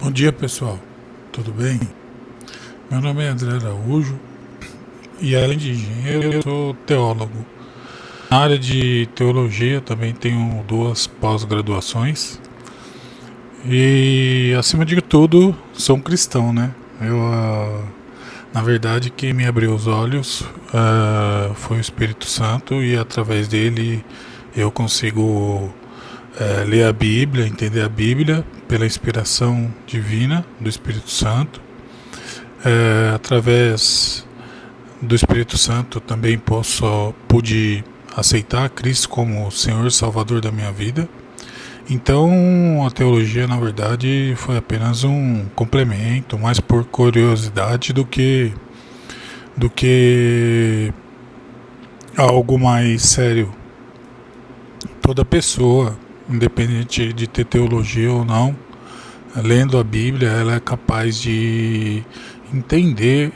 Bom dia, pessoal, tudo bem? Meu nome é André Araújo e, além de engenheiro, eu sou teólogo. Na área de teologia também tenho duas pós-graduações e, acima de tudo, sou um cristão, né? Na verdade, quem me abriu os olhos foi o Espírito Santo, e através dele eu consigo ler a Bíblia, entender a Bíblia pela inspiração divina do Espírito Santo. Através do Espírito Santo também pude aceitar Cristo como Senhor e Salvador da minha vida. Então a teologia, na verdade, foi apenas um complemento, mais por curiosidade do que algo mais sério. Toda pessoa, independente de ter teologia ou não, lendo a Bíblia, ela é capaz de entender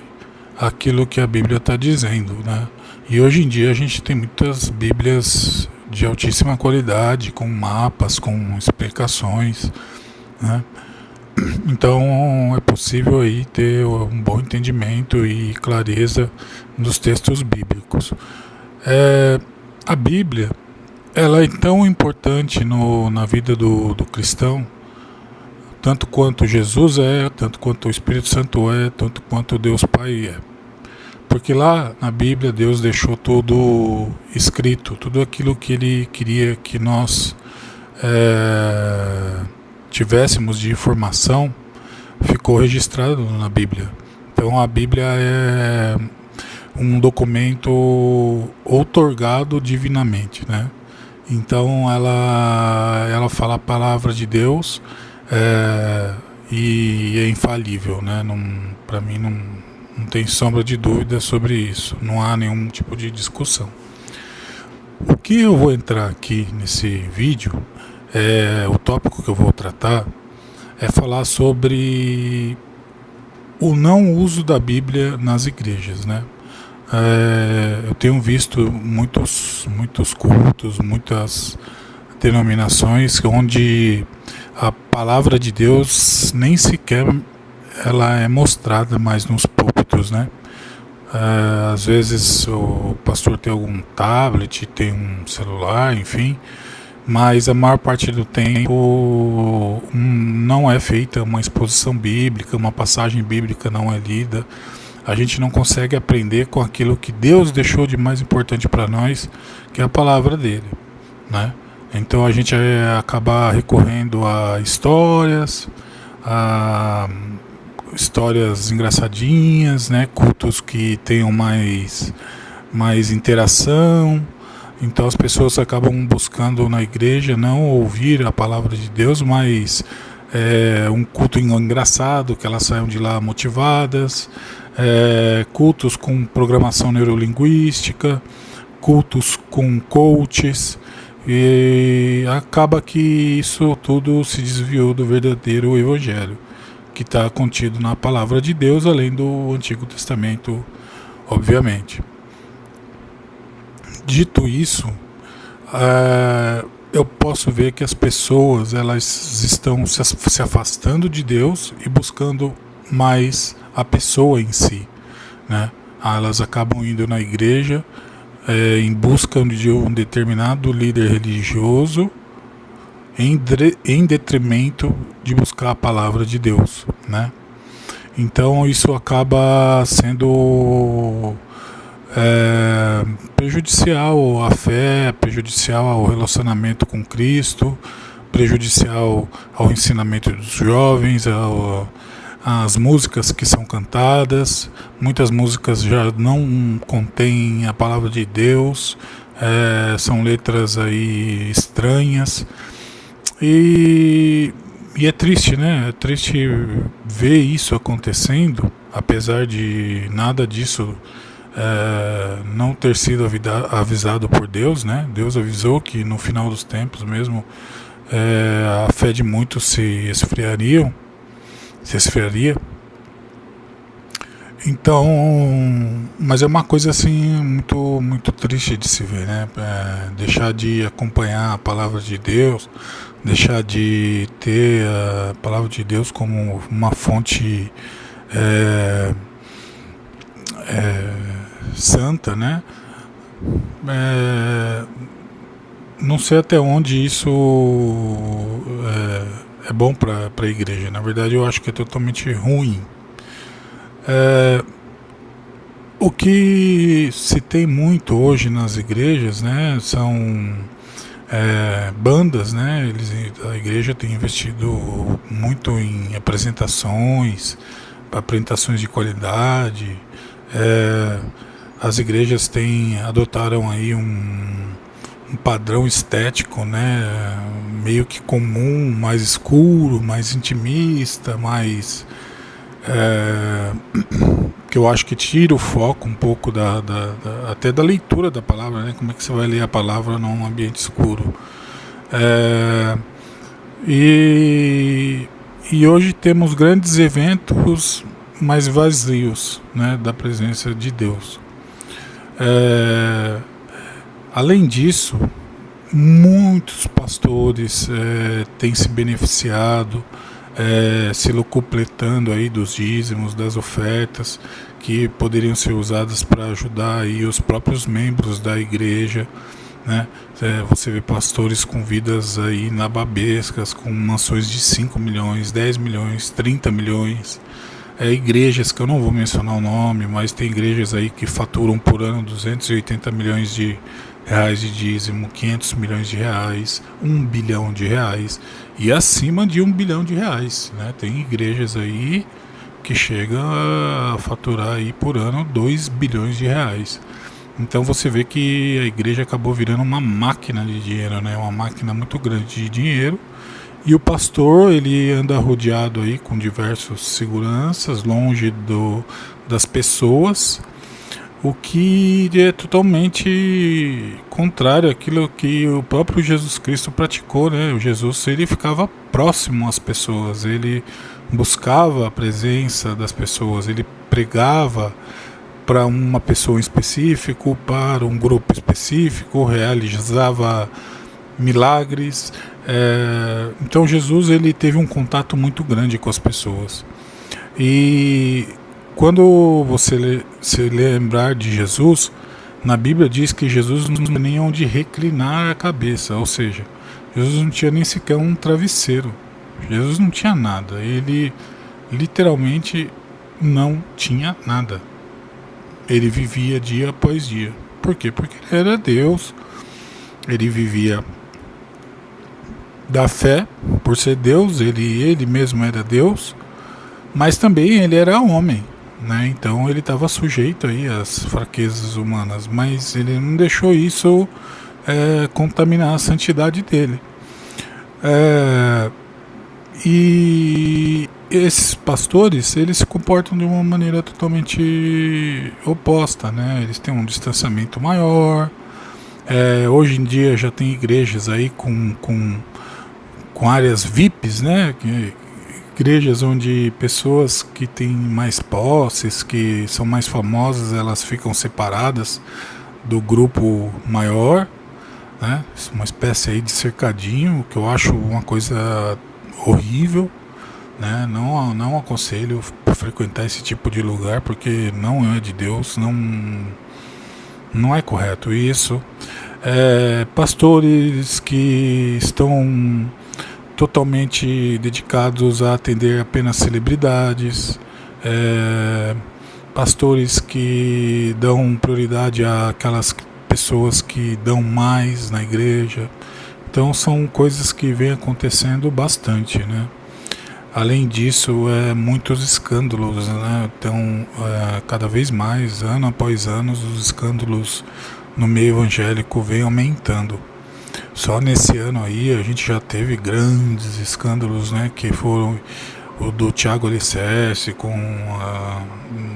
aquilo que a Bíblia está dizendo, né? E hoje em dia a gente tem muitas Bíblias de altíssima qualidade, com mapas, com explicações, né? Então é possível aí ter um bom entendimento e clareza dos textos bíblicos. A Bíblia, ela é tão importante na vida do cristão, tanto quanto Jesus é, tanto quanto o Espírito Santo é, tanto quanto Deus Pai é. Porque lá na Bíblia Deus deixou tudo escrito, tudo aquilo que Ele queria que nós tivéssemos de informação ficou registrado na Bíblia. Então a Bíblia é um documento outorgado divinamente, né? Então ela fala a palavra de Deus e é infalível, né? Para mim não tem sombra de dúvida sobre isso, não há nenhum tipo de discussão. O que eu vou entrar aqui nesse vídeo, o tópico que eu vou tratar, é falar sobre o não uso da Bíblia nas igrejas, né? Eu tenho visto muitos cultos, muitas denominações onde a palavra de Deus nem sequer ela é mostrada mais nos púlpitos, né? Às vezes o pastor tem algum tablet, tem um celular, enfim, mas a maior parte do tempo não é feita uma exposição bíblica, uma passagem bíblica não é lida. A gente não consegue aprender com aquilo que Deus deixou de mais importante para nós, que é a palavra dele, né? Então a gente acaba recorrendo a histórias engraçadinhas, né? Cultos que tenham mais interação. Então as pessoas acabam buscando na igreja não ouvir a palavra de Deus, mas um culto engraçado, que elas saiam de lá motivadas, cultos com programação neurolinguística, cultos com coaches, e acaba que isso tudo se desviou do verdadeiro evangelho, que está contido na palavra de Deus, além do Antigo Testamento, obviamente. Dito isso, eu posso ver que as pessoas elas estão se afastando de Deus e buscando mais a pessoa em si, né? Elas acabam indo na igreja em busca de um determinado líder religioso em detrimento de buscar a palavra de Deus, né? Então isso acaba sendo prejudicial à fé, prejudicial ao relacionamento com Cristo, prejudicial ao ensinamento dos jovens, às músicas que são cantadas. Muitas músicas já não contêm a palavra de Deus, são letras aí estranhas, e é triste, né? É triste ver isso acontecendo, apesar de nada disso não ter sido avisado por Deus, né? Deus avisou que no final dos tempos mesmo a fé de muitos se esfriaria. Então, mas é uma coisa assim muito, muito triste de se ver, né? Deixar de acompanhar a palavra de Deus, deixar de ter a palavra de Deus como uma fonte é, santa, né? É, não sei até onde isso é bom para a igreja. Na verdade, eu acho que é totalmente ruim. O que se tem muito hoje nas igrejas, né, são bandas, né? A igreja tem investido muito em apresentações de qualidade. As igrejas adotaram aí um padrão estético, né, meio que comum, mais escuro, mais intimista, mais que eu acho que tira o foco um pouco até da leitura da palavra, né? Como é que você vai ler a palavra num ambiente escuro? E hoje temos grandes eventos mais vazios, né, da presença de Deus. Além disso, muitos pastores têm se beneficiado, se locupletando aí dos dízimos, das ofertas que poderiam ser usadas para ajudar aí os próprios membros da igreja, né? Você vê pastores com vidas aí nababescas, com mansões de 5 milhões, 10 milhões, 30 milhões. Igrejas que eu não vou mencionar o nome, mas tem igrejas aí que faturam por ano 280 milhões de reais de dízimo, 500 milhões de reais, 1 bilhão de reais e acima de 1 bilhão de reais, né? Tem igrejas aí que chega a faturar aí por ano 2 bilhões de reais. Então você vê que a igreja acabou virando uma máquina de dinheiro, né? Uma máquina muito grande de dinheiro. E o pastor, ele anda rodeado aí com diversos seguranças, longe das pessoas, o que é totalmente contrário àquilo que o próprio Jesus Cristo praticou, né? O Jesus, ele ficava próximo às pessoas, ele buscava a presença das pessoas, ele pregava para uma pessoa específica, para um grupo específico, realizava milagres. Então Jesus, ele teve um contato muito grande com as pessoas. E quando você se lembrar de Jesus, na Bíblia diz que Jesus não tinha nem onde reclinar a cabeça, ou seja, Jesus não tinha nem sequer um travesseiro. Jesus não tinha nada, ele literalmente não tinha nada. Ele vivia dia após dia. Por quê? Porque ele era Deus, ele vivia da fé, por ser Deus, ele mesmo era Deus, mas também ele era homem, né? Então ele estava sujeito aí às fraquezas humanas, mas ele não deixou isso contaminar a santidade dele. E esses pastores, eles se comportam de uma maneira totalmente oposta, né? Eles têm um distanciamento maior. Hoje em dia já tem igrejas aí com áreas VIPs, né? Igrejas onde pessoas que têm mais posses, que são mais famosas, elas ficam separadas do grupo maior, né? Uma espécie aí de cercadinho, que eu acho uma coisa horrível, né? Não aconselho frequentar esse tipo de lugar, porque não é de Deus, não é correto isso. Pastores que estão totalmente dedicados a atender apenas celebridades, pastores que dão prioridade àquelas pessoas que dão mais na igreja. Então são coisas que vêm acontecendo bastante, né? Além disso, muitos escândalos, né? Então, cada vez mais, ano após ano, os escândalos no meio evangélico vêm aumentando. Só nesse ano aí a gente já teve grandes escândalos, né, que foram o do Thiago Alicerce com a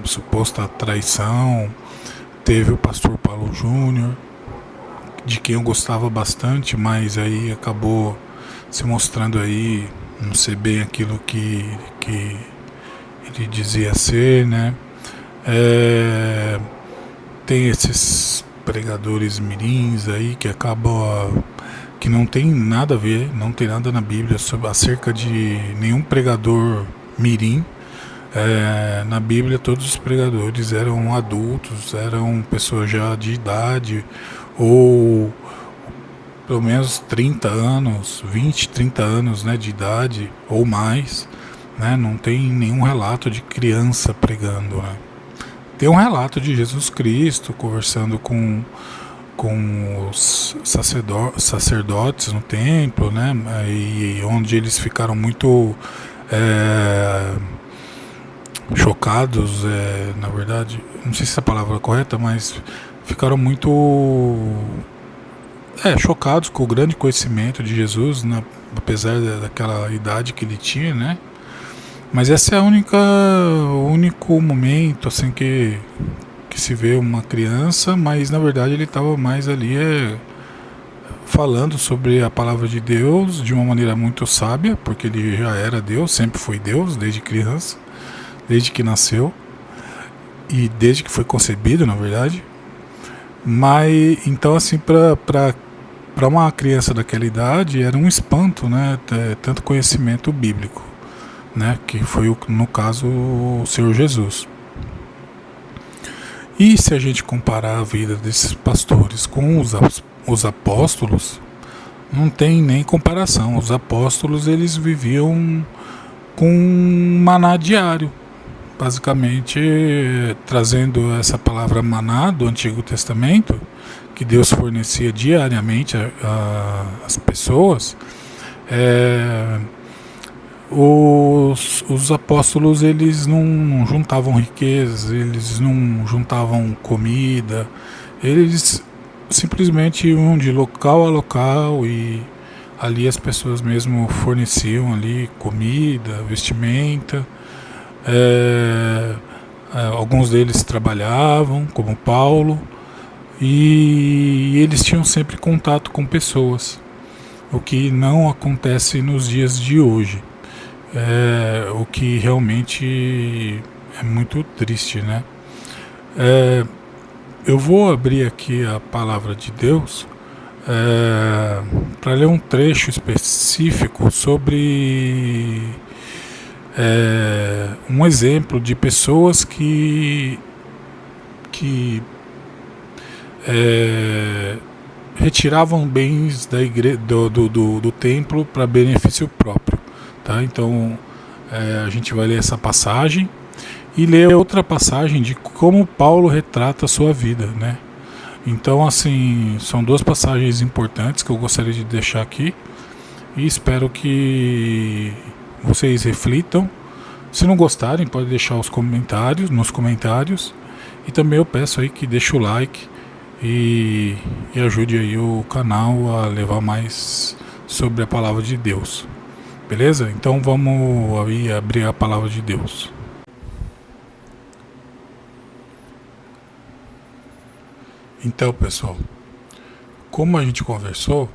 suposta traição. Teve o pastor Paulo Júnior, de quem eu gostava bastante, mas aí acabou se mostrando aí não ser bem aquilo que ele dizia ser, né? É, tem esses pregadores mirins aí que acabam que não tem nada a ver, não tem nada na Bíblia sobre, acerca de nenhum pregador mirim. Na Bíblia todos os pregadores eram adultos, eram pessoas já de idade, ou pelo menos 30 anos, 20, 30 anos, né, de idade ou mais, né? Não tem nenhum relato de criança pregando, né? Tem um relato de Jesus Cristo conversando com os sacerdotes no templo, né? E onde eles ficaram muito chocados, na verdade, não sei se essa palavra é correta, mas ficaram muito chocados com o grande conhecimento de Jesus, né? Apesar daquela idade que ele tinha, né? Mas esse é o único momento assim que se vê uma criança, mas na verdade ele estava mais ali falando sobre a palavra de Deus de uma maneira muito sábia, porque ele já era Deus, sempre foi Deus desde criança, desde que nasceu e desde que foi concebido, na verdade. Mas então assim, para uma criança daquela idade era um espanto, né? Tanto conhecimento bíblico, né? Que foi no caso o Senhor Jesus. E se a gente comparar a vida desses pastores com os apóstolos, não tem nem comparação. Os apóstolos eles viviam com um maná diário, basicamente trazendo essa palavra maná do Antigo Testamento, que Deus fornecia diariamente às pessoas. Os apóstolos eles não juntavam riquezas, eles não juntavam comida, eles simplesmente iam de local a local e ali as pessoas mesmo forneciam ali comida, vestimenta. Alguns deles trabalhavam, como Paulo, e eles tinham sempre contato com pessoas, o que não acontece nos dias de hoje. O que realmente é muito triste, né? Eu vou abrir aqui a palavra de Deus para ler um trecho específico sobre um exemplo de pessoas que retiravam bens da do templo para benefício próprio. Tá? Então a gente vai ler essa passagem e ler outra passagem de como Paulo retrata a sua vida, né? Então assim, são duas passagens importantes que eu gostaria de deixar aqui e espero que vocês reflitam. Se não gostarem, pode deixar nos comentários, e também eu peço aí que deixe o like e ajude aí o canal a levar mais sobre a palavra de Deus. Beleza? Então vamos aí abrir a palavra de Deus. Então, pessoal, como a gente conversou,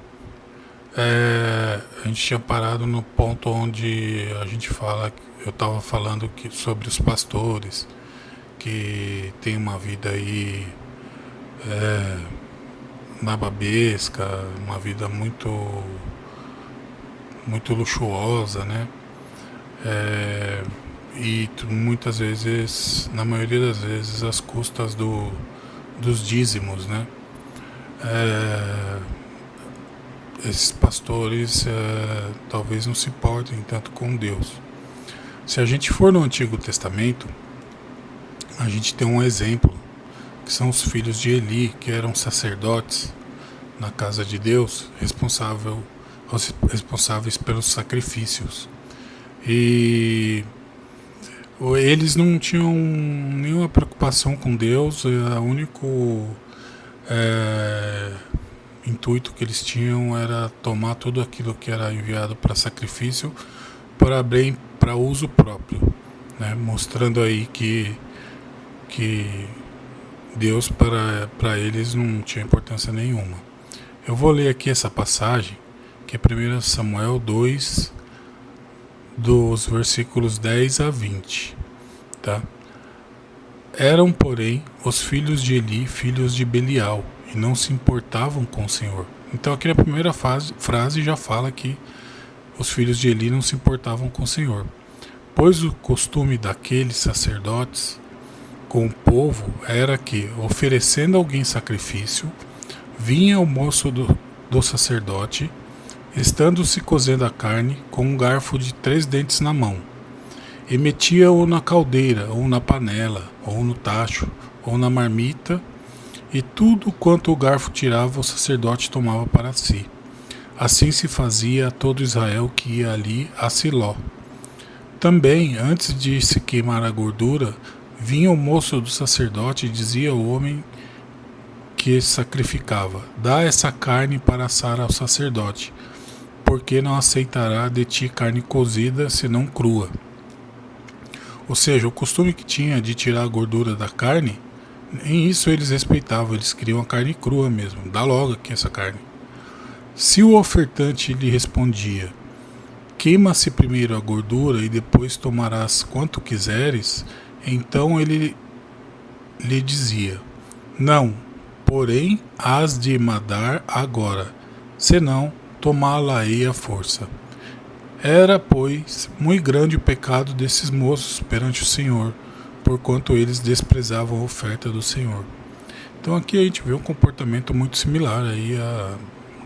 a gente tinha parado no ponto onde a gente fala, eu estava falando sobre os pastores que tem uma vida aí nababesca, uma vida muito luxuosa, né? E muitas vezes, na maioria das vezes, às custas dos dízimos, né? Esses pastores talvez não se importem tanto com Deus. Se a gente for no Antigo Testamento, a gente tem um exemplo, que são os filhos de Eli, que eram sacerdotes na casa de Deus, responsáveis pelos sacrifícios. E eles não tinham nenhuma preocupação com Deus, o único intuito que eles tinham era tomar tudo aquilo que era enviado para sacrifício para uso próprio, né? Mostrando aí que Deus para eles não tinha importância nenhuma. Eu vou ler aqui essa passagem, que é 1 Samuel 2, dos versículos 10 a 20. Tá? Eram, porém, os filhos de Eli, filhos de Belial, e não se importavam com o Senhor. Então aqui na primeira frase já fala que os filhos de Eli não se importavam com o Senhor. Pois o costume daqueles sacerdotes com o povo era que, oferecendo alguém sacrifício, vinha o moço do sacerdote, estando-se cozendo a carne, com um garfo de 3 dentes na mão, e metia-o na caldeira, ou na panela, ou no tacho, ou na marmita, e tudo quanto o garfo tirava o sacerdote tomava para si. Assim se fazia a todo Israel que ia ali a Siló. Também, antes de se queimar a gordura, vinha o moço do sacerdote e dizia ao homem que sacrificava: dá essa carne para assar ao sacerdote, porque não aceitará de ti carne cozida, senão crua. Ou seja, o costume que tinha de tirar a gordura da carne, em isso eles respeitavam, eles queriam a carne crua mesmo, dá logo aqui essa carne. Se o ofertante lhe respondia: queima-se primeiro a gordura e depois tomarás quanto quiseres, então ele lhe dizia: não, porém hás de madar agora, senão tomá-la-ei à força. Era, pois, muito grande o pecado desses moços perante o Senhor, porquanto eles desprezavam a oferta do Senhor. Então aqui a gente vê um comportamento muito similar aí a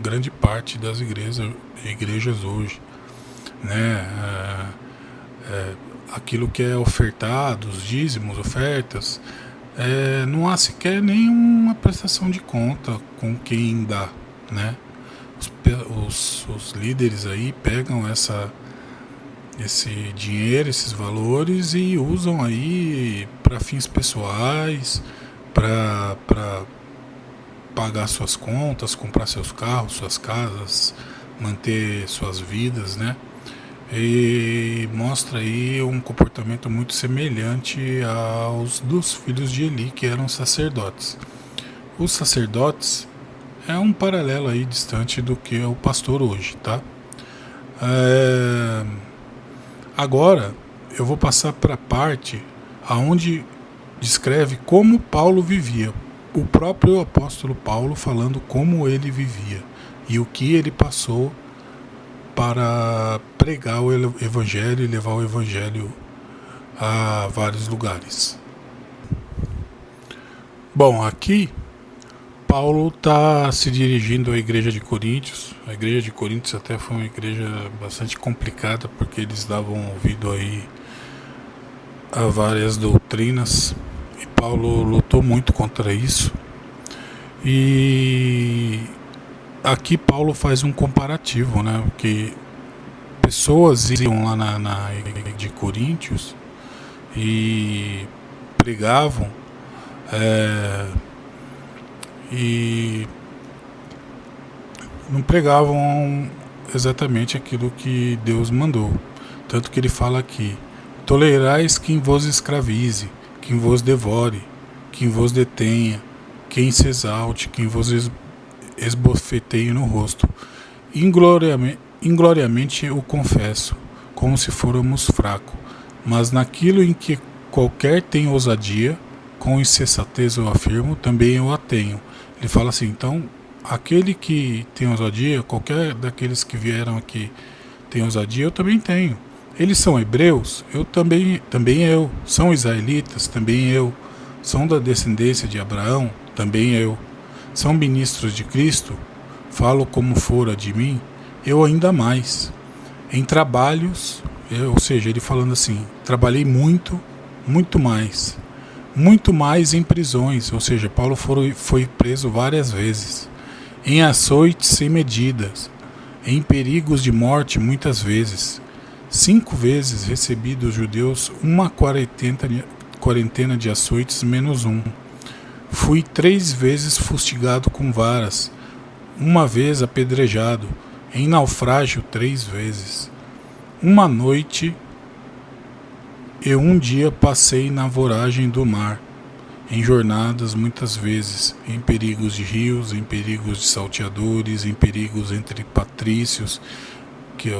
grande parte das igrejas hoje, né? Aquilo que é ofertado, os dízimos, ofertas, não há sequer nenhuma prestação de conta com quem dá, né? Os líderes aí pegam esse dinheiro, esses valores e usam aí para fins pessoais, para pagar suas contas, comprar seus carros, suas casas, manter suas vidas, né? E mostra aí um comportamento muito semelhante aos dos filhos de Eli, que eram sacerdotes. Os sacerdotes é um paralelo aí distante do que é o pastor hoje, tá? Agora eu vou passar para a parte aonde descreve como Paulo vivia. O próprio apóstolo Paulo falando como ele vivia e o que ele passou para pregar o evangelho e levar o evangelho a vários lugares. Bom, aqui Paulo está se dirigindo à igreja de Coríntios. A igreja de Coríntios até foi uma igreja bastante complicada, porque eles davam ouvido aí a várias doutrinas, e Paulo lutou muito contra isso. E aqui Paulo faz um comparativo, né? Porque pessoas iam lá na igreja de Coríntios e pregavam e não pregavam exatamente aquilo que Deus mandou. Tanto que ele fala aqui: tolerais quem vos escravize, quem vos devore, quem vos detenha, quem se exalte, quem vos esbofeteie no rosto. Ingloriamente o confesso, como se fôramos fracos, mas naquilo em que qualquer tem ousadia, com insensatez eu afirmo, também eu a tenho. Ele fala assim: então, aquele que tem ousadia, qualquer daqueles que vieram aqui tem ousadia, eu também tenho. Eles são hebreus, eu também eu. São israelitas, também eu. São da descendência de Abraão, também eu. São ministros de Cristo, falo como fora de mim, eu ainda mais. Em trabalhos, ou seja, ele falando assim: trabalhei muito, muito mais. Muito mais em prisões, ou seja, Paulo foi preso várias vezes, em açoites sem medidas, em perigos de morte muitas vezes. 5 vezes recebi dos judeus uma quarentena de açoites menos um. Fui 3 vezes fustigado com varas, uma vez apedrejado, em naufrágio 3 vezes. Uma noite e um dia passei na voragem do mar, em jornadas muitas vezes, em perigos de rios, em perigos de salteadores, em perigos entre patrícios, que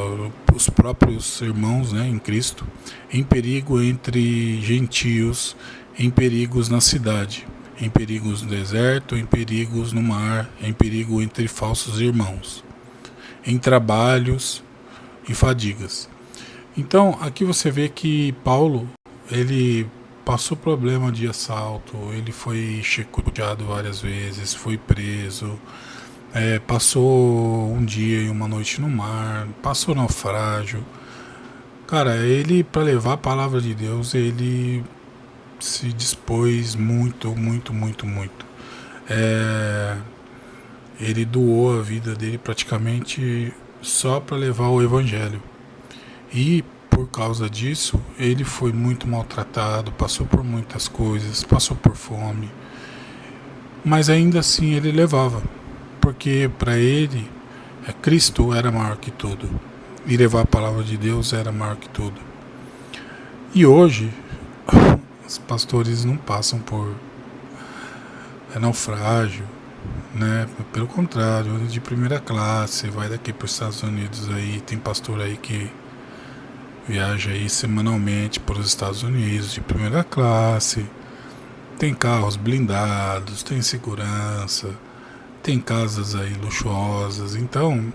os próprios irmãos, né, em Cristo, em perigo entre gentios, em perigos na cidade, em perigos no deserto, em perigos no mar, em perigo entre falsos irmãos, em trabalhos e fadigas. Então, aqui você vê que Paulo, ele passou problema de assalto, ele foi chicoteado várias vezes, foi preso, passou um dia e uma noite no mar, passou naufrágio. Cara, ele, para levar a palavra de Deus, ele se dispôs muito, muito, muito, muito. Ele doou a vida dele praticamente só para levar o evangelho. E por causa disso, ele foi muito maltratado, passou por muitas coisas, passou por fome. Mas ainda assim ele levava, porque para ele Cristo era maior que tudo. E levar a palavra de Deus era maior que tudo. E hoje, os pastores não passam por naufrágio, né? Pelo contrário, de primeira classe, vai daqui para os Estados Unidos aí, tem pastor aí que viaja aí semanalmente para os Estados Unidos de primeira classe, tem carros blindados, tem segurança, tem casas aí luxuosas, então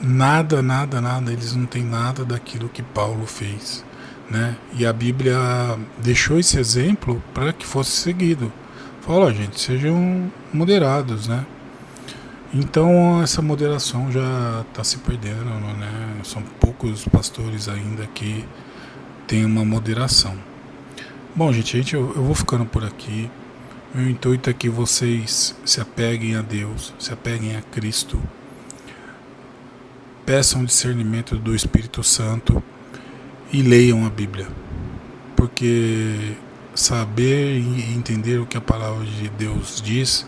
nada, eles não têm nada daquilo que Paulo fez, né? E a Bíblia deixou esse exemplo para que fosse seguido. Fala, gente, sejam moderados, né? Então essa moderação já está se perdendo, né? São poucos pastores ainda que têm uma moderação. Bom, gente, eu vou ficando por aqui. Meu intuito é que vocês se apeguem a Deus, se apeguem a Cristo, peçam discernimento do Espírito Santo e leiam a Bíblia, porque saber e entender o que a palavra de Deus diz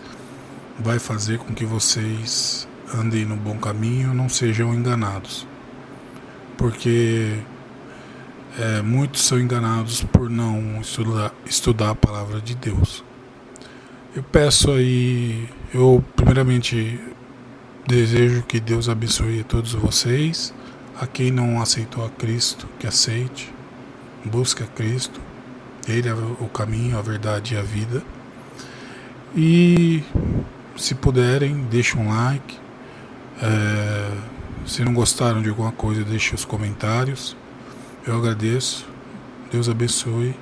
vai fazer com que vocês andem no bom caminho, não sejam enganados, porque muitos são enganados por não estudar a palavra de Deus. Eu peço aí, eu primeiramente desejo que Deus abençoe a todos vocês. A quem não aceitou a Cristo, que aceite, busque a Cristo. Ele é o caminho, a verdade e a vida. E se puderem, deixem um like. Se não gostaram de alguma coisa, deixem os comentários. Eu agradeço. Deus abençoe.